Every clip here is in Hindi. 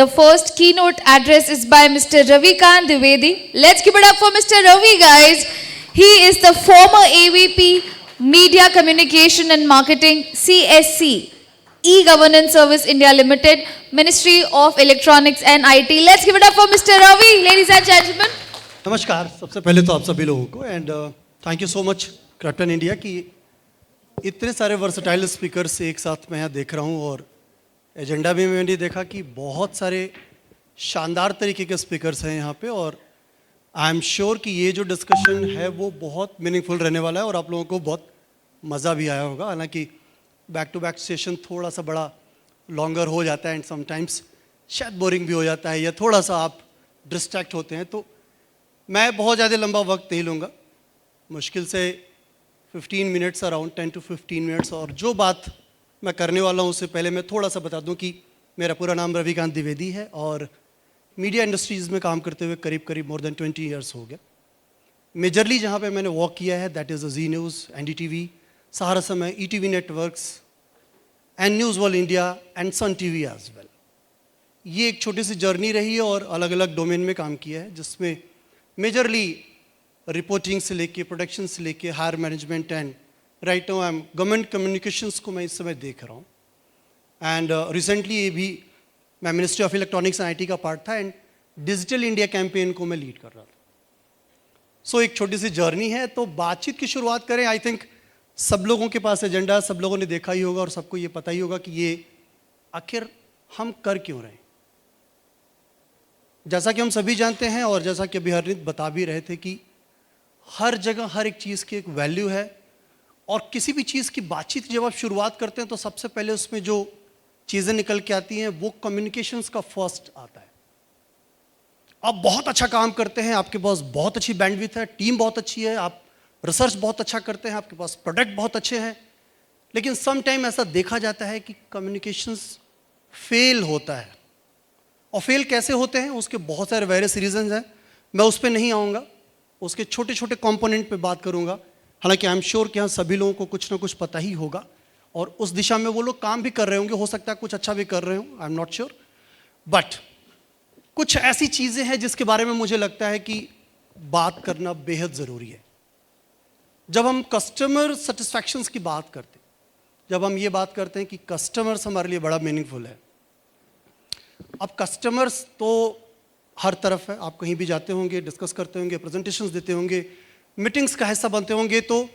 The first keynote address is by Mr. Ravikant Dwivedi. Let's give it up for Mr. Ravi, guys. He is the former AVP, Media Communication and Marketing, CSC, E-Governance Service India Limited, Ministry of Electronics and IT. Let's give it up for Mr. Ravi, ladies and gentlemen. नमस्कार, सबसे पहले तो आप सभी लोगों को and thank you so much Krafton India की इतने सारे वर्सटाइल स्पीकर्स एक साथ मैं यहाँ देख रहा हूँ और एजेंडा भी मैंने देखा कि बहुत सारे शानदार तरीके के स्पीकर्स हैं यहाँ पे और आई एम श्योर कि ये जो डिस्कशन है वो बहुत मीनिंगफुल रहने वाला है और आप लोगों को बहुत मज़ा भी आया होगा। हालांकि बैक टू बैक सेशन थोड़ा सा बड़ा लॉन्गर हो जाता है एंड समटाइम्स शायद बोरिंग भी हो जाता है या थोड़ा सा आप डिस्ट्रैक्ट होते हैं, तो मैं बहुत ज़्यादा लंबा वक्त नहीं लूँगा, मुश्किल से 15 मिनट्स, अराउंड 10 to 15 मिनट्स। और जो बात मैं करने वाला हूँ उससे पहले मैं थोड़ा सा बता दूँ कि मेरा पूरा नाम रविकांत द्विवेदी है और मीडिया इंडस्ट्रीज़ में काम करते हुए करीब मोर देन 20 ईयर्स हो गया। मेजरली जहाँ पे मैंने वर्क किया है that is Zee news, NDTV, Sahara Samay, ETV networks and news world India and Sun TV as well. ये एक छोटी सी जर्नी रही है और अलग अलग डोमेन में काम किया है जिसमें मेजरली रिपोर्टिंग से लेके प्रोडक्शन से लेके higher management and right now I am government communications को मैं इस समय देख रहा हूँ। एंड रिसेंटली ये भी मैं ministry of electronics and IT का पार्ट था एंड डिजिटल इंडिया कैंपेन को मैं लीड कर रहा था। सो एक छोटी सी जर्नी है, तो बातचीत की शुरुआत करें। आई थिंक सब लोगों के पास एजेंडा, सब लोगों ने देखा ही होगा और सबको ये पता ही होगा कि ये आखिर हम कर क्यों रहे हैं। जैसा कि हम सभी जानते हैं और जैसा कि अभी हरनीत बता भी रहे थे कि हर जगह हर एक चीज़ की एक वैल्यू है और किसी भी चीज़ की बातचीत जब आप शुरुआत करते हैं तो सबसे पहले उसमें जो चीज़ें निकल के आती हैं वो कम्युनिकेशंस का फर्स्ट आता है। आप बहुत अच्छा काम करते हैं, आपके पास बहुत अच्छी बैंडविड्थ है, टीम बहुत अच्छी है, आप रिसर्च बहुत अच्छा करते हैं, आपके पास प्रोडक्ट बहुत अच्छे हैं, लेकिन सम टाइम ऐसा देखा जाता है कि कम्युनिकेशंस फेल होता है। और फेल कैसे होते हैं उसके बहुत सारे वेरियस रीजंस हैं, मैं उस पर नहीं आऊँगा, उसके छोटे छोटे कंपोनेंट पे बात करूँगा। हालांकि आई एम श्योर कि यहाँ सभी लोगों को कुछ ना कुछ पता ही होगा और उस दिशा में वो लोग काम भी कर रहे होंगे, हो सकता है कुछ अच्छा भी कर रहे हो, I am not sure. But कुछ ऐसी चीज़ें हैं जिसके बारे में मुझे लगता है कि बात करना बेहद ज़रूरी है। जब हम कस्टमर सेटिस्फैक्शंस की बात करते हैं, जब हम ये बात करते हैं कि कस्टमर्स हमारे लिए बड़ा मीनिंगफुल है। अब कस्टमर्स तो हर तरफ है, आप कहीं भी जाते होंगे, डिस्कस करते होंगे, प्रेजेंटेशंस देते होंगे, मीटिंग्स का हिस्सा बनते होंगे, तो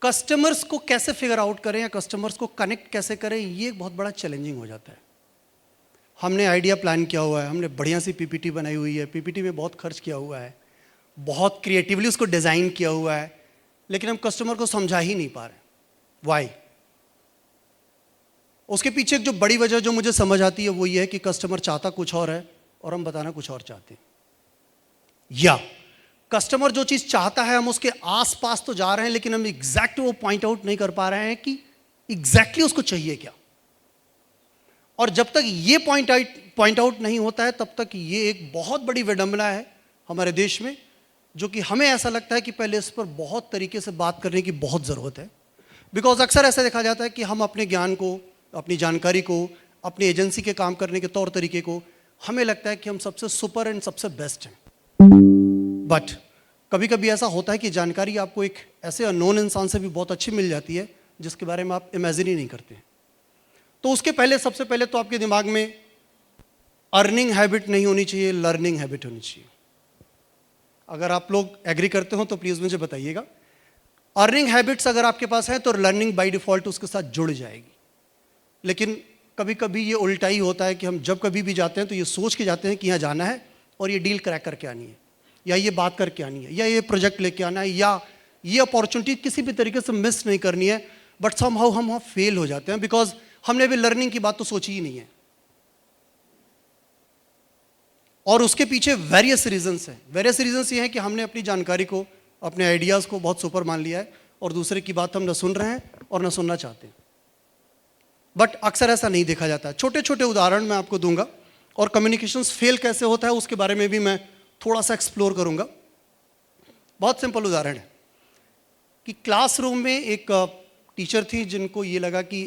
कस्टमर्स को कैसे फिगर आउट करें या कस्टमर्स को कनेक्ट कैसे करें, ये एक बहुत बड़ा चैलेंजिंग हो जाता है। हमने आइडिया प्लान किया हुआ है, हमने बढ़िया सी PPT बनाई हुई है, PPT में बहुत खर्च किया हुआ है, बहुत क्रिएटिवली उसको डिज़ाइन किया हुआ है, लेकिन हम कस्टमर को समझा ही नहीं पा रहे। वाई? उसके पीछे एक जो बड़ी वजह जो मुझे समझ आती है वो ये है कि कस्टमर चाहता कुछ और है और हम बताना कुछ और चाहते हैं, या कस्टमर जो चीज़ चाहता है हम उसके आसपास तो जा रहे हैं लेकिन हम एग्जैक्ट वो पॉइंट आउट नहीं कर पा रहे हैं कि एग्जैक्टली उसको चाहिए क्या। और जब तक ये पॉइंट आउट नहीं होता है तब तक ये एक बहुत बड़ी विडंबना है हमारे देश में, जो कि हमें ऐसा लगता है कि पहले इस पर बहुत तरीके से बात करने की बहुत ज़रूरत है। बिकॉज अक्सर ऐसा देखा जाता है कि हम अपने ज्ञान को, अपनी जानकारी को, अपनी एजेंसी के काम करने के तौर तरीके को, हमें लगता है कि हम सबसे सुपर एंड सबसे बेस्ट हैं। बट कभी कभी ऐसा होता है कि जानकारी आपको एक ऐसे अननोन इंसान से भी बहुत अच्छी मिल जाती है जिसके बारे में आप इमेजिन ही नहीं करते। तो उसके पहले सबसे पहले तो आपके दिमाग में अर्निंग हैबिट नहीं होनी चाहिए, लर्निंग हैबिट होनी चाहिए। अगर आप लोग एग्री करते हो तो प्लीज़ मुझे बताइएगा। अर्निंग हैबिट्स अगर आपके पास है तो लर्निंग बाय डिफ़ॉल्ट उसके साथ जुड़ जाएगी। लेकिन कभी कभी ये उल्टा ही होता है कि हम जब कभी भी जाते हैं तो ये सोच के जाते हैं कि यहाँ जाना है और ये डील क्रैक करके आनी है, या ये बात करके आनी है, या ये प्रोजेक्ट लेके आना है, या ये अपॉर्चुनिटी किसी भी तरीके से मिस नहीं करनी है। बट समहाउ हम वहाँ फेल हो जाते हैं बिकॉज हमने अभी लर्निंग की बात तो सोची ही नहीं है। और उसके पीछे वेरियस रीजंस हैं। वेरियस रीजंस ये हैं कि हमने अपनी जानकारी को, अपने आइडियाज़ को बहुत सुपर मान लिया है और दूसरे की बात हम न सुन रहे हैं और न सुनना चाहते हैं। बट अक्सर ऐसा नहीं देखा जाता है। छोटे छोटे उदाहरण मैं आपको दूंगा और कम्युनिकेशंस फेल कैसे होता है उसके बारे में भी मैं थोड़ा सा एक्सप्लोर करूंगा। बहुत सिंपल उदाहरण है कि क्लासरूम में एक टीचर थी जिनको ये लगा कि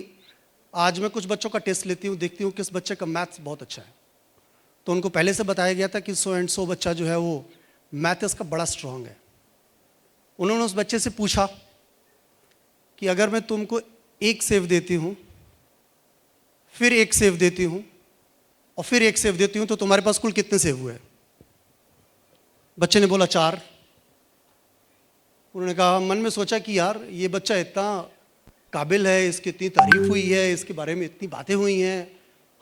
आज मैं कुछ बच्चों का टेस्ट लेती हूँ, देखती हूँ किस बच्चे का मैथ्स बहुत अच्छा है। तो उनको पहले से बताया गया था कि सो एंड सो बच्चा जो है वो मैथ्स का बड़ा स्ट्रांग है। उन्होंने उस बच्चे से पूछा कि अगर मैं तुमको 1 सेव देती हूँ, फिर 1 सेव देती हूँ और फिर 1 सेव देती हूँ, तो तुम्हारे पास कुल कितने सेव हुए? बच्चे ने बोला 4। उन्होंने कहा, मन में सोचा कि यार ये बच्चा इतना काबिल है, इसकी इतनी तारीफ हुई है, इसके बारे में इतनी बातें हुई हैं,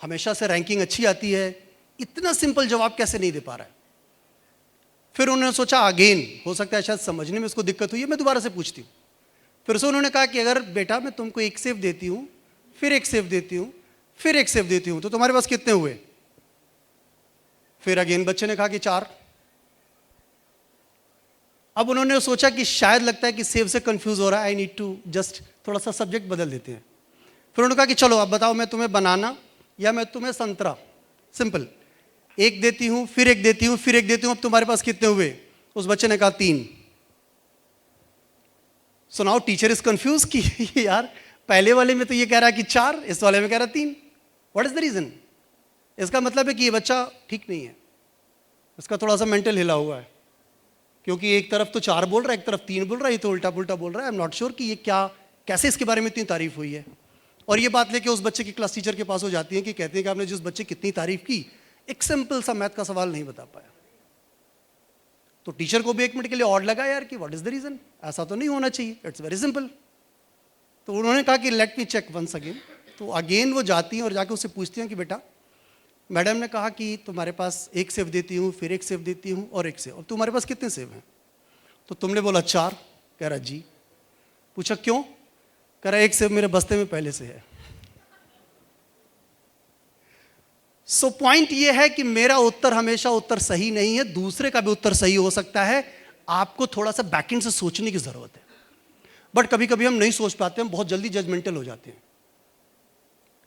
हमेशा से रैंकिंग अच्छी आती है, इतना सिंपल जवाब कैसे नहीं दे पा रहा है। फिर उन्होंने सोचा अगेन, हो सकता है शायद समझने में इसको दिक्कत हुई है, मैं दोबारा से पूछती हूँ। फिर से उन्होंने कहा कि अगर बेटा मैं तुमको 1 सेव देती हूँ, फिर 1 सेव देती हूँ, फिर 1 सेव देती हूँ, तो तुम्हारे पास कितने हुए? फिर अगेन बच्चे ने कहा कि 4। अब उन्होंने सोचा कि शायद लगता है कि सेव से कंफ्यूज हो रहा है, आई नीड टू जस्ट थोड़ा सा सब्जेक्ट बदल देते हैं। फिर उन्होंने कहा कि चलो अब बताओ, मैं तुम्हें बनाना या मैं तुम्हें संतरा, सिंपल, 1 देती हूं, फिर 1 देती हूं, फिर 1 देती हूं, अब तुम्हारे पास कितने हुए? उस बच्चे ने कहा 3। So now teacher is confuse कि यार पहले वाले में तो ये कह रहा है कि 4, इस वाले में कह रहा है 3, व्हाट इज द रीजन? इसका मतलब है कि ये बच्चा ठीक नहीं है, इसका थोड़ा सा मेंटल हिला हुआ है, क्योंकि एक तरफ तो 4 बोल रहा है, एक तरफ 3 बोल रहा है, ये तो उल्टा पुल्टा बोल रहा है। आई एम नॉट श्योर कि ये क्या, कैसे इसके बारे में इतनी तारीफ हुई है। और ये बात लेके उस बच्चे की क्लास टीचर के पास हो जाती है कि कहते हैं कि आपने जिस बच्चे की कितनी तारीफ की, एक सिंपल सा मैथ का सवाल नहीं बता पाया। तो टीचर को भी 1 मिनट के लिए ऑड लगा यार कि व्हाट इज द रीजन, ऐसा तो नहीं होना चाहिए, इट्स वेरी सिंपल। तो उन्होंने कहा कि let me check once again. तो अगेन वो जाती हैं और जाके उससे पूछती हैं कि बेटा मैडम ने कहा कि तुम्हारे पास 1 सेव देती हूँ, फिर 1 सेव देती हूँ और 1 सेव, अब तुम्हारे पास कितने सेव हैं? तो तुमने बोला 4। कह रहा जी। पूछा क्यों? कह रहा 1 सेव मेरे बस्ते में पहले से है। सो पॉइंट ये है कि मेरा उत्तर हमेशा उत्तर सही नहीं है, दूसरे का भी उत्तर सही हो सकता है। आपको थोड़ा सा बैकएंड से सोचने की जरूरत है। बट कभी कभी हम नहीं सोच पाते, हम बहुत जल्दी जजमेंटल हो जाते हैं।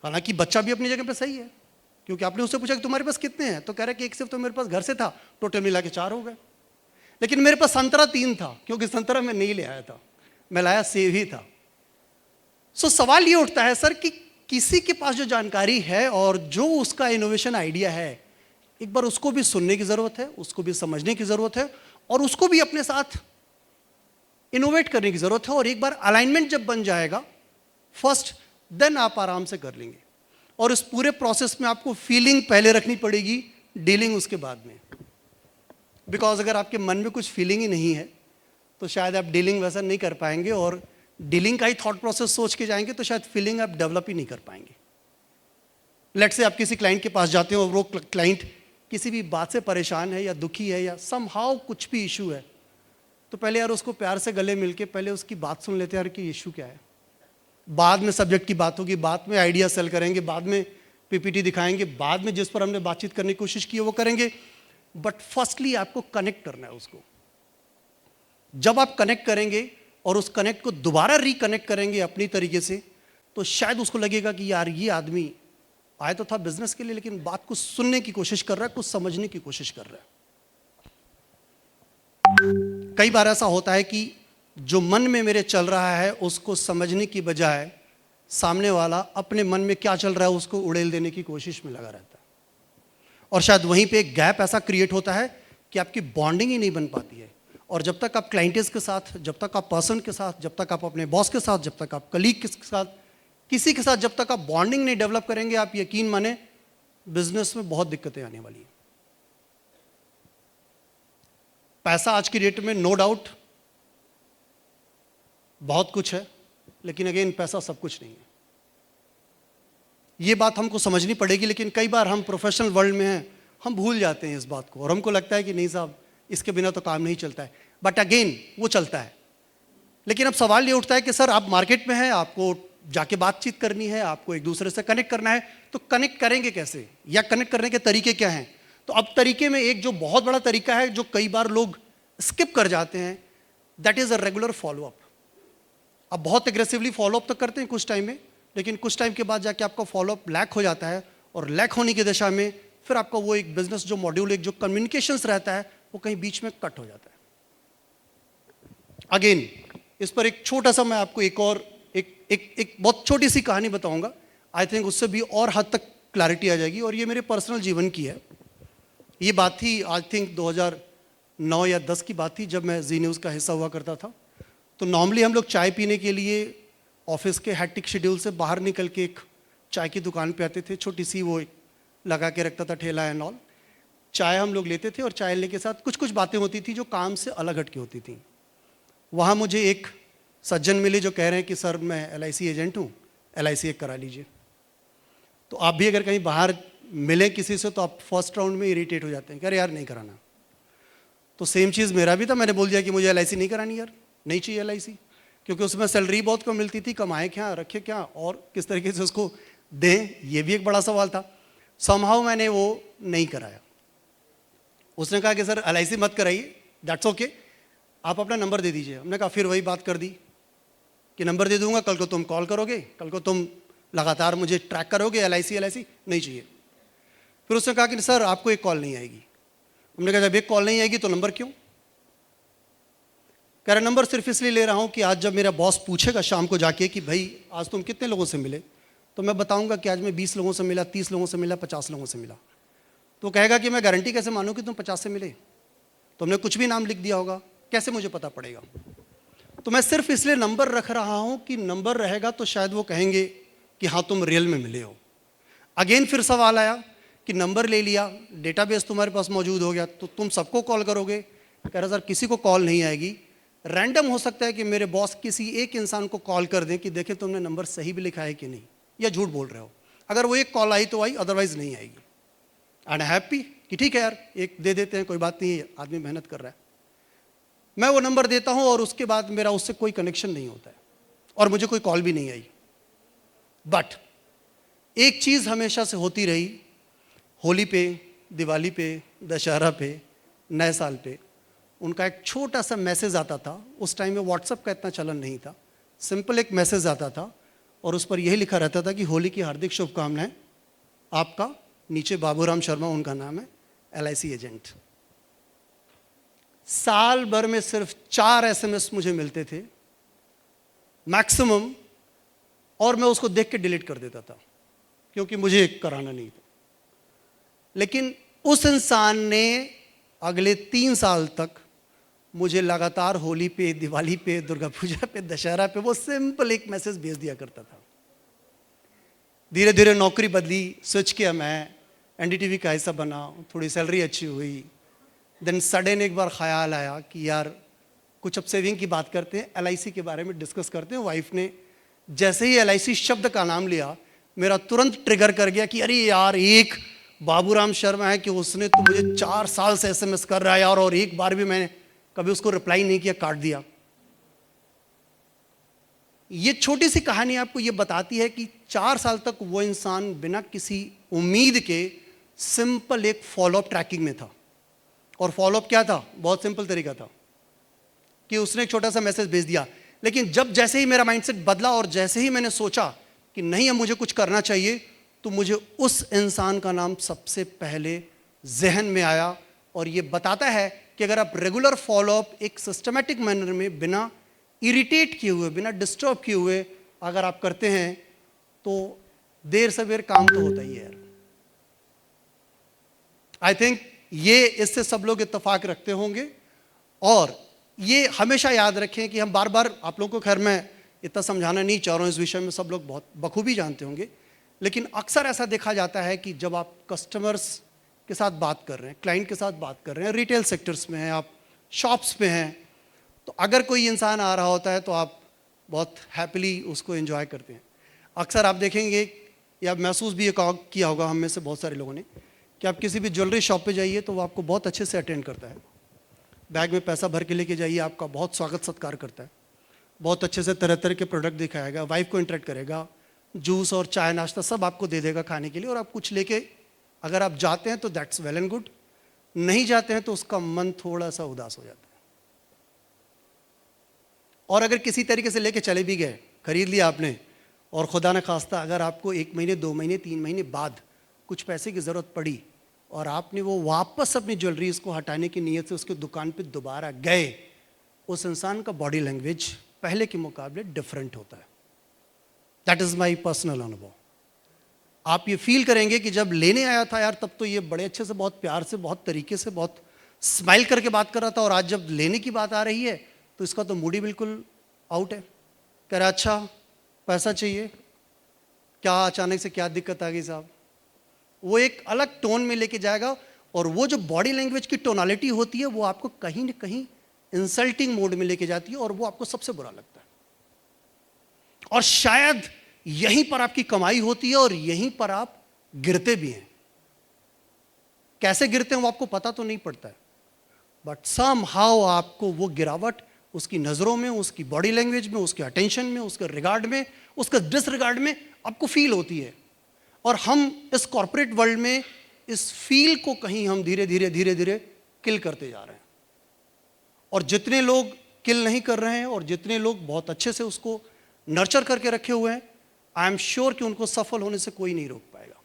हालांकि बच्चा भी अपनी जगह पे सही है, क्योंकि आपने उससे पूछा कि तुम्हारे पास कितने हैं, तो कह रहा है कि 1 सेव तो मेरे पास घर से था, टोटल मिला के 4 हो गए। लेकिन मेरे पास संतरा 3 था, क्योंकि संतरा मैं नहीं ले आया था, मैं लाया सेव ही था। सो सवाल ये उठता है सर कि किसी के पास जो जानकारी है और जो उसका इनोवेशन आइडिया है, एक बार उसको भी सुनने की जरूरत है, उसको भी समझने की जरूरत है और उसको भी अपने साथ इनोवेट करने की जरूरत है। और एक बार अलाइनमेंट जब बन जाएगा फर्स्ट, देन आप आराम से कर लेंगे। और इस पूरे प्रोसेस में आपको फीलिंग पहले रखनी पड़ेगी, डीलिंग उसके बाद में। बिकॉज अगर आपके मन में कुछ फीलिंग ही नहीं है तो शायद आप डीलिंग वैसा नहीं कर पाएंगे, और डीलिंग का ही थॉट प्रोसेस सोच के जाएंगे तो शायद फीलिंग आप डेवलप ही नहीं कर पाएंगे। लेट्स से आप किसी क्लाइंट के पास जाते हो और वो क्लाइंट किसी भी बात से परेशान है या दुखी है या समहाउ कुछ भी इशू है, तो पहले यार उसको प्यार से गले मिलके पहले उसकी बात सुन लेते हैं यार कि इशू क्या है। बाद में सब्जेक्ट की बात होगी, बाद में आइडिया सेल करेंगे, बाद में पीपीटी दिखाएंगे, बाद में जिस पर हमने बातचीत करने की कोशिश की है वो करेंगे। बट फर्स्टली आपको कनेक्ट करना है उसको। जब आप कनेक्ट करेंगे और उस कनेक्ट को दोबारा रिकनेक्ट करेंगे अपनी तरीके से, तो शायद उसको लगेगा कि यार ये आदमी आया तो था बिजनेस के लिए, लेकिन बात को सुनने की कोशिश कर रहा है, कुछ समझने की कोशिश कर रहा है। कई बार ऐसा होता है कि जो मन में मेरे चल रहा है उसको समझने की बजाय सामने वाला अपने मन में क्या चल रहा है उसको उड़ेल देने की कोशिश में लगा रहता है, और शायद वहीं पे एक गैप ऐसा क्रिएट होता है कि आपकी बॉन्डिंग ही नहीं बन पाती है। और जब तक आप क्लाइंटेस के साथ, जब तक आप पर्सन के साथ, जब तक आप अपने बॉस के साथ, जब तक आप कलीग के साथ, किसी के साथ जब तक आप बॉन्डिंग नहीं डेवलप करेंगे, आप यकीन माने बिजनेस में बहुत दिक्कतें आने वाली हैं। पैसा आज की डेट में नो डाउट बहुत कुछ है, लेकिन अगेन पैसा सब कुछ नहीं है, ये बात हमको समझनी पड़ेगी। लेकिन कई बार हम प्रोफेशनल वर्ल्ड में हैं, हम भूल जाते हैं इस बात को और हमको लगता है कि नहीं साहब इसके बिना तो काम नहीं चलता है। बट अगेन वो चलता है। लेकिन अब सवाल ये उठता है कि सर आप मार्केट में हैं, आपको जाके बातचीत करनी है, आपको एक दूसरे से कनेक्ट करना है, तो कनेक्ट करेंगे कैसे या कनेक्ट करने के तरीके क्या हैं? तो अब तरीके में एक जो बहुत बड़ा तरीका है जो कई बार लोग स्किप कर जाते हैं, that is a regular follow up. अब बहुत एग्रेसिवली फॉलोअप तो करते हैं कुछ टाइम में, लेकिन कुछ टाइम के बाद जाके आपका फॉलोअप लैक हो जाता है, और लैक होने की दिशा में फिर आपका वो एक बिजनेस जो मॉड्यूल, एक जो कम्युनिकेशंस रहता है, वो कहीं बीच में कट हो जाता है। अगेन इस पर एक छोटा सा मैं आपको एक और एक बहुत छोटी सी कहानी बताऊंगा। आई थिंक उससे भी और हद तक क्लैरिटी आ जाएगी, और ये मेरे पर्सनल जीवन की है। ये बात थी आई थिंक 2009 या 10 की बात थी, जब मैं जी न्यूज़ का हिस्सा हुआ करता था। तो नॉर्मली हम लोग चाय पीने के लिए ऑफिस के हैट्रिक शेड्यूल से बाहर निकल के एक चाय की दुकान पे आते थे, छोटी सी वो लगा के रखता था ठेला एंड ऑल। चाय हम लोग लेते थे और चाय लेने के साथ कुछ कुछ बातें होती थी जो काम से अलग हट के होती थी। वहाँ मुझे एक सज्जन मिले जो कह रहे हैं कि सर मैं LIC एजेंट हूँ, LIC एक करा लीजिए। तो आप भी अगर कहीं बाहर मिले किसी से तो आप फर्स्ट राउंड में इरिटेट हो जाते हैं, कह रहे यार नहीं कराना। तो सेम चीज़ मेरा भी था, मैंने बोल दिया कि मुझे LIC नहीं करानी यार, नहीं चाहिए LIC, क्योंकि उसमें सैलरी बहुत कम मिलती थी, कमाए क्या रखे क्या और किस तरीके से उसको दें, ये भी एक बड़ा सवाल था। समहाउ मैंने वो नहीं कराया। उसने कहा कि सर LIC मत कराइए, दैट्स ओके, आप अपना नंबर दे दीजिए। हमने कहा फिर वही बात कर दी कि नंबर दे दूंगा, कल को तुम कॉल करोगे, कल को तुम लगातार मुझे ट्रैक करोगे, LIC नहीं चाहिए। फिर उसने कहा कि सर आपको एक कॉल नहीं आएगी। हमने कहा जब एक कॉल नहीं आएगी तो नंबर क्यों? कह रहा नंबर सिर्फ इसलिए ले रहा हूं कि आज जब मेरा बॉस पूछेगा शाम को जाके कि भाई आज तुम कितने लोगों से मिले, तो मैं बताऊंगा कि आज मैं 20 लोगों से मिला, 30 लोगों से मिला, 50 लोगों से मिला। तो कहेगा कि मैं गारंटी कैसे मानूं कि तुम 50 से मिले, तुमने कुछ भी नाम लिख दिया होगा, कैसे मुझे पता पड़ेगा? तो मैं सिर्फ इसलिए नंबर रख रहा हूं कि नंबर रहेगा तो शायद वो कहेंगे कि हाँ तुम रियल में मिले हो। अगेन फिर सवाल आया कि नंबर ले लिया, डेटाबेस तुम्हारे पास मौजूद हो गया, तो तुम सबको कॉल करोगे? कह रहा सर किसी को कॉल नहीं आएगी, रैंडम हो सकता है कि मेरे बॉस किसी एक इंसान को कॉल कर दें कि देखें तुमने नंबर सही भी लिखा है कि नहीं, या झूठ बोल रहे हो। अगर वो एक कॉल आई तो आई, अदरवाइज नहीं आएगी। एंड हैप्पी कि ठीक है यार एक दे देते हैं, कोई बात नहीं है, आदमी मेहनत कर रहा है। मैं वो नंबर देता हूं और उसके बाद मेरा उससे कोई कनेक्शन नहीं होता है और मुझे कोई कॉल भी नहीं आई। बट एक चीज़ हमेशा से होती रही, होली पे, दिवाली पे, दशहरा पे, नए साल पे उनका एक छोटा सा मैसेज आता था। उस टाइम में व्हाट्सएप का इतना चलन नहीं था, सिंपल एक मैसेज आता था और उस पर यही लिखा रहता था कि होली की हार्दिक शुभकामनाएं, आपका, नीचे बाबूराम शर्मा उनका नाम है, LIC एजेंट। साल भर में सिर्फ 4 SMS मुझे मिलते थे मैक्सिमम, और मैं उसको देख के डिलीट कर देता था क्योंकि मुझे कराना नहीं था। लेकिन उस इंसान ने अगले 3 साल तक मुझे लगातार होली पे, दिवाली पे, दुर्गा पूजा पे, दशहरा पे वो सिंपल एक मैसेज भेज दिया करता था। धीरे धीरे नौकरी बदली, स्विच किया, मैं NDTV का हिस्सा बना, थोड़ी सैलरी अच्छी हुई। देन सडन एक बार ख्याल आया कि यार कुछ अब सेविंग की बात करते हैं, LIC के बारे में डिस्कस करते हैं। वाइफ ने जैसे ही LIC शब्द का नाम लिया, मेरा तुरंत ट्रिगर कर गया कि अरे यार एक बाबूराम शर्मा है कि उसने तो मुझे 4 साल से SMS कर रहा है यार, और एक बार भी मैंने कभी उसको रिप्लाई नहीं किया, काट दिया। ये छोटी सी कहानी आपको ये बताती है कि 4 साल तक वो इंसान बिना किसी उम्मीद के सिंपल एक फॉलोअप ट्रैकिंग में था। और फॉलोअप क्या था? बहुत सिंपल तरीका था कि उसने एक छोटा सा मैसेज भेज दिया। लेकिन जब जैसे ही मेरा माइंडसेट बदला और जैसे ही मैंने सोचा कि नहीं अब मुझे कुछ करना चाहिए, तो मुझे उस इंसान का नाम सबसे पहले जहन में आया। और ये बताता है कि अगर आप रेगुलर फॉलोअप एक सिस्टमैटिक मैनर में, बिना इरिटेट किए हुए, बिना डिस्टर्ब किए हुए अगर आप करते हैं, तो देर सवेर काम तो होता ही है यार। आई थिंक ये इससे सब लोग इत्तेफाक रखते होंगे। और ये हमेशा याद रखें कि हम बार बार, आप लोगों को खैर मैं इतना समझाना नहीं चाह रहा हूँ, इस विषय में सब लोग बहुत बखूबी जानते होंगे, लेकिन अक्सर ऐसा देखा जाता है कि जब आप कस्टमर्स के साथ बात कर रहे हैं, क्लाइंट के साथ बात कर रहे हैं, रिटेल सेक्टर्स में हैं, आप शॉप्स पे हैं, तो अगर कोई इंसान आ रहा होता है तो आप बहुत हैप्पीली उसको एंजॉय करते हैं। अक्सर आप देखेंगे या महसूस भी ये किया होगा हम में से बहुत सारे लोगों ने कि आप किसी भी ज्वेलरी शॉप पे जाइए तो वो आपको बहुत अच्छे से अटेंड करता है, बैग में पैसा भर के लेके जाइए, आपका बहुत स्वागत सत्कार करता है, बहुत अच्छे से तरह तरह के प्रोडक्ट दिखाएगा, वाइफ को इंटरेक्ट करेगा, जूस और चाय नाश्ता सब आपको दे देगा खाने के लिए, और आप कुछ लेके अगर आप जाते हैं तो दैट्स वेल एंड गुड, नहीं जाते हैं तो उसका मन थोड़ा सा उदास हो जाता है। और अगर किसी तरीके से लेके चले भी गए, खरीद लिया आपने, और खुदा न खास्ता अगर आपको 1 महीने, 2 महीने, 3 महीने बाद कुछ पैसे की ज़रूरत पड़ी और आपने वो वापस अपनी ज्वेलरी को हटाने की नीयत से उसके दुकान पे दोबारा गए, उस इंसान का बॉडी लैंग्वेज पहले के मुकाबले डिफरेंट होता है। दैट इज़ माई पर्सनल अनुभव। आप ये फील करेंगे कि जब लेने आया था यार तब तो ये बड़े अच्छे से, बहुत प्यार से, बहुत तरीके से, बहुत स्माइल करके बात कर रहा था, और आज जब लेने की बात आ रही है तो इसका तो मूड ही बिल्कुल आउट है। कह रहा अच्छा पैसा चाहिए, क्या अचानक से क्या दिक्कत आ गई साहब। वो एक अलग टोन में लेके जाएगा, और वो जो बॉडी लैंग्वेज की टोनालिटी होती है वो आपको कहीं ना कहीं इंसल्टिंग मोड में लेके जाती है, और वो आपको सबसे बुरा लगता है। और शायद यहीं पर आपकी कमाई होती है, और यहीं पर आप गिरते भी हैं। कैसे गिरते हैं वो आपको पता तो नहीं पड़ता है, बट समहाउ आपको वो गिरावट उसकी नज़रों में, उसकी बॉडी लैंग्वेज में, उसके अटेंशन में, उसके रिगार्ड में, उसके डिसरिगार्ड में आपको फील होती है। और हम इस कॉर्पोरेट वर्ल्ड में इस फील को कहीं हम धीरे धीरे धीरे धीरे किल करते जा रहे हैं। और जितने लोग किल नहीं कर रहे हैं, और जितने लोग बहुत अच्छे से उसको नर्चर करके रखे हुए हैं, आई एम श्योर कि उनको सफल होने से कोई नहीं रोक पाएगा।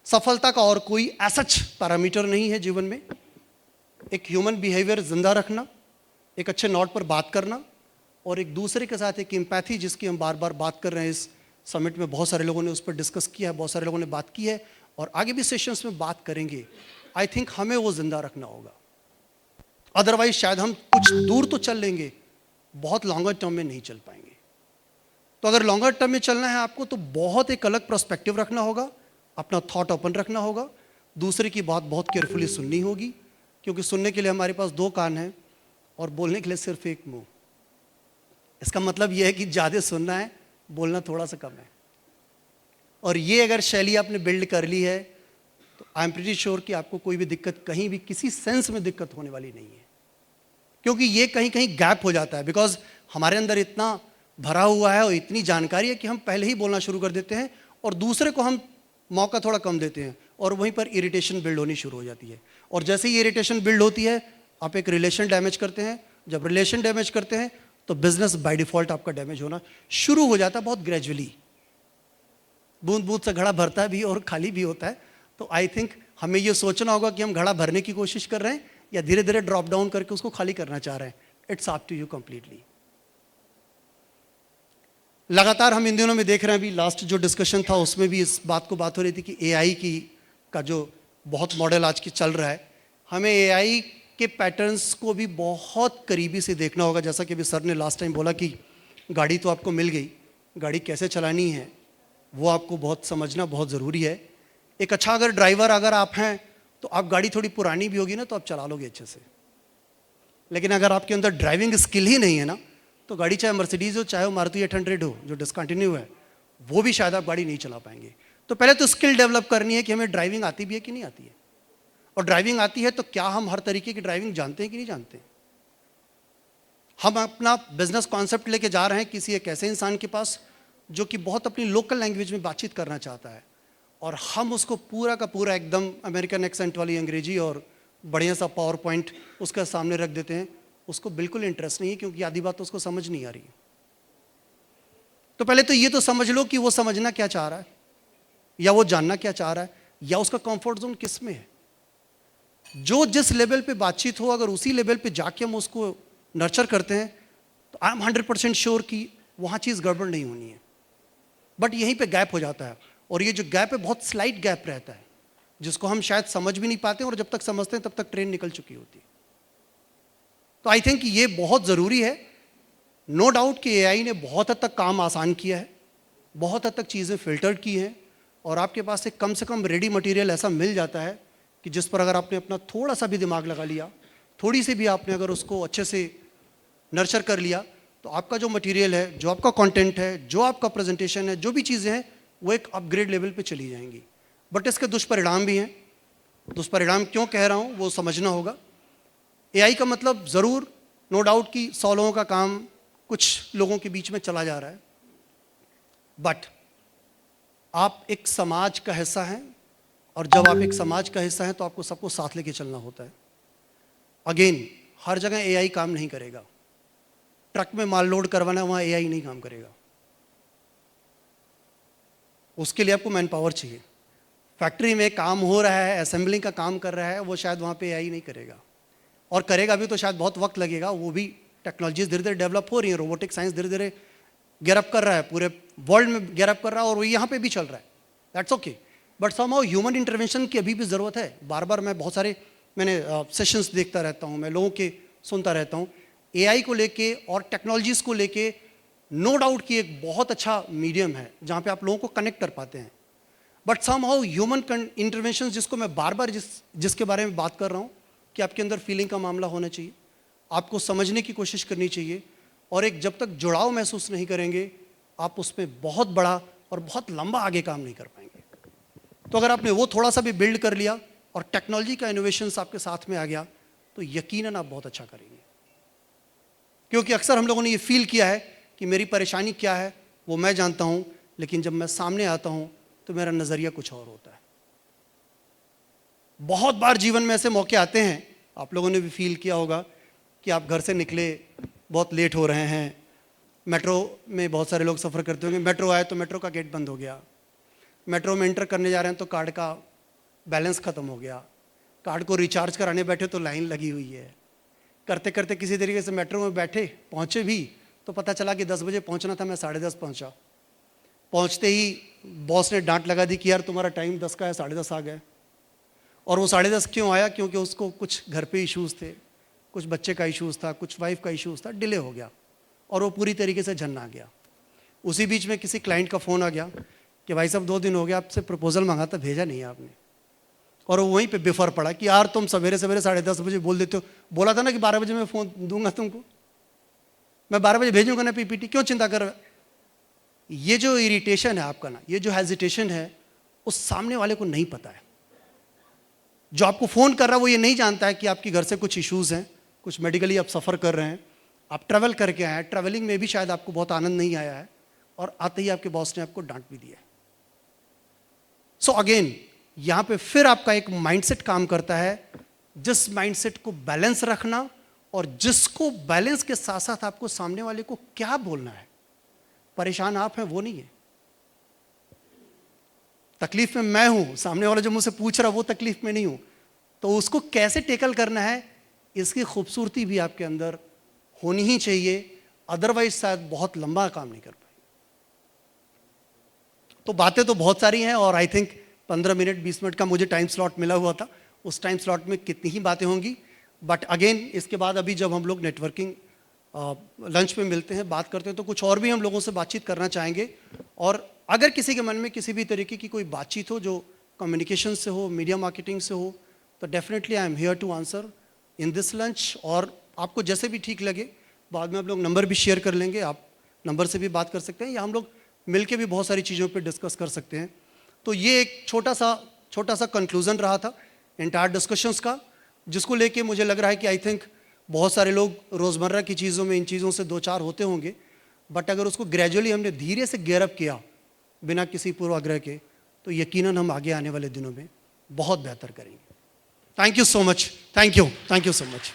सफलता का और कोई सच पैरामीटर नहीं है जीवन में। एक ह्यूमन बिहेवियर जिंदा रखना, एक अच्छे नोट पर बात करना, और एक दूसरे के साथ एक एम्पैथी, जिसकी हम बार बार बात कर रहे हैं। इस समिट में बहुत सारे लोगों ने उस पर डिस्कस किया है, बहुत सारे लोगों ने बात की है, और आगे भी सेशंस में बात करेंगे। आई थिंक हमें वो जिंदा रखना होगा, अदरवाइज शायद हम कुछ दूर तो चल लेंगे, बहुत लॉन्गर टर्म में नहीं चल पाएंगे। तो अगर लॉन्गर टर्म में चलना है आपको, तो बहुत एक अलग पर्सपेक्टिव रखना होगा, अपना थॉट ओपन रखना होगा, दूसरे की बात बहुत केयरफुली सुननी होगी, क्योंकि सुनने के लिए हमारे पास 2 कान हैं और बोलने के लिए सिर्फ एक मुंह। इसका मतलब यह है कि ज़्यादा सुनना है, बोलना थोड़ा सा कम है। और ये अगर शैली आपने बिल्ड कर ली है, तो आई एम प्रीटी श्योर कि आपको कोई भी दिक्कत, कहीं भी किसी सेंस में दिक्कत होने वाली नहीं है। क्योंकि ये कहीं कहीं गैप हो जाता है, बिकॉज हमारे अंदर इतना भरा हुआ है और इतनी जानकारी है कि हम पहले ही बोलना शुरू कर देते हैं, और दूसरे को हम मौका थोड़ा कम देते हैं, और वहीं पर इरिटेशन बिल्ड होनी शुरू हो जाती है। और जैसे ही इरिटेशन बिल्ड होती है, आप एक रिलेशन डैमेज करते हैं। जब रिलेशन डैमेज करते हैं, तो बिजनेस बाय डिफॉल्ट आपका डैमेज होना शुरू हो जाता है, बहुत ग्रेजुअली। बूंद बूंद से घड़ा भरता भी और खाली भी होता है। तो आई थिंक हमें ये सोचना होगा कि हम घड़ा भरने की कोशिश कर रहे हैं, या धीरे धीरे ड्रॉप डाउन करके उसको खाली करना चाह रहे हैं। It's up to you completely. लगातार हम इन दिनों में देख रहे हैं, अभी लास्ट जो डिस्कशन था उसमें भी इस बात को बात हो रही थी कि एआई का जो बहुत मॉडल आज की चल रहा है, हमें एआई के पैटर्न्स को भी बहुत करीबी से देखना होगा। जैसा कि अभी सर ने लास्ट टाइम बोला कि गाड़ी तो आपको मिल गई, गाड़ी कैसे चलानी है वो आपको बहुत समझना बहुत ज़रूरी है। एक अच्छा अगर ड्राइवर अगर आप हैं, तो आप गाड़ी थोड़ी पुरानी भी होगी ना, तो आप चला लोगे अच्छे से। लेकिन अगर आपके अंदर ड्राइविंग स्किल ही नहीं है ना, तो गाड़ी चाहे मर्सिडीज़ हो, चाहे वो मारुति 800 हो जो डिसकंटिन्यू है, वो भी शायद आप गाड़ी नहीं चला पाएंगे। तो पहले तो स्किल डेवलप करनी है कि हमें ड्राइविंग आती भी है कि नहीं आती है, और ड्राइविंग आती है तो क्या हम हर तरीके की ड्राइविंग जानते हैं कि नहीं जानते। हम अपना बिजनेस कॉन्सेप्ट लेके जा रहे हैं किसी एक ऐसे इंसान के पास जो कि बहुत अपनी लोकल लैंग्वेज में बातचीत करना चाहता है, और हम उसको पूरा का पूरा एकदम अमेरिकन एक्सेंट वाली अंग्रेजी और बढ़िया सा पावर पॉइंट उसके सामने रख देते हैं। उसको बिल्कुल इंटरेस्ट नहीं है, क्योंकि आधी बात तो उसको समझ नहीं आ रही। तो पहले तो ये तो समझ लो कि वो समझना क्या चाह रहा है, या वो जानना क्या चाह रहा है, या उसका कंफर्ट जोन किस में है। जो जिस लेवल पे बातचीत हो, अगर उसी लेवल पे जाके हम उसको नर्चर करते हैं, तो आई एम 100% श्योर कि वहाँ चीज़ गड़बड़ नहीं होनी है। बट यहीं पे गैप हो जाता है, और ये जो गैप है बहुत स्लाइट गैप रहता है, जिसको हम शायद समझ भी नहीं पाते, और जब तक समझते हैं तब तक ट्रेन निकल चुकी होती है। तो आई थिंक ये बहुत ज़रूरी है। नो डाउट कि एआई ने बहुत हद तक काम आसान किया है, बहुत हद तक चीज़ें फिल्टर्ड की हैं, और आपके पास एक कम से कम रेडी मटेरियल ऐसा मिल जाता है कि जिस पर अगर आपने अपना थोड़ा सा भी दिमाग लगा लिया, थोड़ी सी भी आपने अगर उसको अच्छे से नर्चर कर लिया, तो आपका जो मटेरियल है, जो आपका कंटेंट है, जो आपका प्रेजेंटेशन है, जो भी चीज़ें हैं, वो एक अपग्रेड लेवल पे चली जाएंगी। बट इसके दुष्परिणाम भी हैं। दुष्परिणाम क्यों कह रहा हूँ वो समझना होगा। एआई का मतलब ज़रूर नो डाउट कि 100 लोगों का काम कुछ लोगों के बीच में चला जा रहा है, बट आप एक समाज का हिस्सा हैं, और जब आप एक समाज का हिस्सा हैं तो आपको सबको साथ लेके चलना होता है। अगेन, हर जगह एआई काम नहीं करेगा। ट्रक में माल लोड करवाना, वहाँ एआई नहीं काम करेगा। उसके लिए आपको मैन पावर चाहिए। फैक्ट्री में काम हो रहा है, असेंबलिंग का काम कर रहा है, वो शायद वहाँ पे एआई नहीं करेगा, और करेगा भी तो शायद बहुत वक्त लगेगा। वो भी टेक्नोलॉजीज धीरे धीरे डेवलप हो रही है, रोबोटिक साइंस धीरे धीरे गिरअप कर रहा है, पूरे वर्ल्ड में गैरअप कर रहा है और वो यहाँ पे भी चल रहा है, that's okay. But somehow human intervention की अभी भी ज़रूरत है। बार बार मैं बहुत सारे मैंने सेशंस देखता रहता हूँ, मैं लोगों के सुनता रहता हूँ। एआई को लेके और टेक्नोलॉजीज़ को लेके नो डाउट कि एक बहुत अच्छा मीडियम है जहाँ पे आप लोगों को कनेक्ट कर पाते हैं। बट समहाउ ह्यूमन इंटरवेंशन, जिसको मैं बार बार जिसके बारे में बात कर रहा हूँ कि आपके अंदर फीलिंग का मामला होना चाहिए, आपको समझने की कोशिश करनी चाहिए, और एक जब तक जुड़ाव महसूस नहीं करेंगे आप उसमें बहुत बड़ा और बहुत लंबा आगे काम नहीं कर पाएंगे। तो अगर आपने वो थोड़ा सा भी बिल्ड कर लिया और टेक्नोलॉजी का इनोवेशंस आपके साथ में आ गया तो यकीनन आप बहुत अच्छा करेंगे। क्योंकि अक्सर हम लोगों ने ये फील किया है कि मेरी परेशानी क्या है वो मैं जानता हूँ, लेकिन जब मैं सामने आता हूँ तो मेरा नज़रिया कुछ और होता है। बहुत बार जीवन में ऐसे मौके आते हैं, आप लोगों ने भी फील किया होगा कि आप घर से निकले, बहुत लेट हो रहे हैं, मेट्रो में बहुत सारे लोग सफ़र करते होंगे, मेट्रो आए तो मेट्रो का गेट बंद हो गया, मेट्रो में एंटर करने जा रहे हैं तो कार्ड का बैलेंस ख़त्म हो गया, कार्ड को रिचार्ज कराने बैठे तो लाइन लगी हुई है, करते करते किसी तरीके से मेट्रो में बैठे, पहुँचे भी तो पता चला कि 10 बजे पहुँचना था, मैं 10:30 पहुँचा। पहुँचते ही बॉस ने डांट लगा दी कि यार तुम्हारा टाइम 10 का है, 10:30 आ गए। और वो 10:30 क्यों आया? क्योंकि उसको कुछ घर पे इश्यूज़ थे, कुछ बच्चे का इश्यूज़ था, कुछ वाइफ का इश्यूज़ था, डिले हो गया और वो पूरी तरीके से झन्ना गया। उसी बीच में किसी क्लाइंट का फ़ोन आ गया कि भाई साहब 2 दिन हो गया आपसे प्रपोजल मांगा था, भेजा नहीं आपने। और वो वहीं पे बेफर पड़ा कि यार तुम सवेरे सवेरे 10:30 बजे बोल देते हो, बोला था ना कि 12 बजे मैं फ़ोन दूंगा तुमको, मैं 12 बजे भेजूंगा ना पीपीटी, क्यों चिंता कर। ये जो इरिटेशन है आपका ना, ये जो हेजिटेशन है, उस सामने वाले को नहीं पता है। जो आपको फ़ोन कर रहा है वो ये नहीं जानता है कि आपके घर से कुछ इश्यूज़ हैं, कुछ मेडिकली आप सफ़र कर रहे हैं, आप ट्रैवल करके आए हैं, ट्रैवलिंग में भी शायद आपको बहुत आनंद नहीं आया है और आते ही आपके बॉस ने आपको डांट भी दिया है। सो अगेन यहाँ पे फिर आपका एक माइंडसेट काम करता है, जिस माइंडसेट को बैलेंस रखना और जिसको बैलेंस के साथ साथ आपको सामने वाले को क्या बोलना है। परेशान आप हैं वो नहीं है, तकलीफ में मैं हूं, सामने वाला जो मुझसे पूछ रहा वो तकलीफ में नहीं हूं, तो उसको कैसे टेकल करना है इसकी खूबसूरती भी आपके अंदर होनी ही चाहिए, अदरवाइज शायद बहुत लंबा काम नहीं कर पाए। तो बातें तो बहुत सारी हैं और आई थिंक 15 मिनट 20 मिनट का मुझे टाइम स्लॉट मिला हुआ था, उस टाइम स्लॉट में कितनी ही बातें होंगी। बट अगेन इसके बाद अभी जब हम लोग नेटवर्किंग लंच पे मिलते हैं, बात करते हैं, तो कुछ और भी हम लोगों से बातचीत करना चाहेंगे। और अगर किसी के मन में किसी भी तरीके की कोई बातचीत हो जो कम्युनिकेशन से हो, मीडिया मार्केटिंग से हो, तो definitely I am here to answer in this lunch. और आपको जैसे भी ठीक लगे, बाद में हम लोग नंबर भी शेयर कर लेंगे, आप नंबर से भी बात कर सकते हैं या हम लोग मिलके भी बहुत सारी चीज़ों पे डिस्कस कर सकते हैं। तो ये एक छोटा सा कंक्लूजन रहा था एंटायर डिस्कशंस का, जिसको लेके मुझे लग रहा है कि आई थिंक बहुत सारे लोग रोज़मर्रा की चीज़ों में इन चीज़ों से दो चार होते होंगे, बट अगर उसको ग्रेजुअली हमने धीरे से गेयरअप किया बिना किसी पूर्वाग्रह के, तो यकीनन हम आगे आने वाले दिनों में बहुत बेहतर करेंगे। Thank you so much, thank you so much.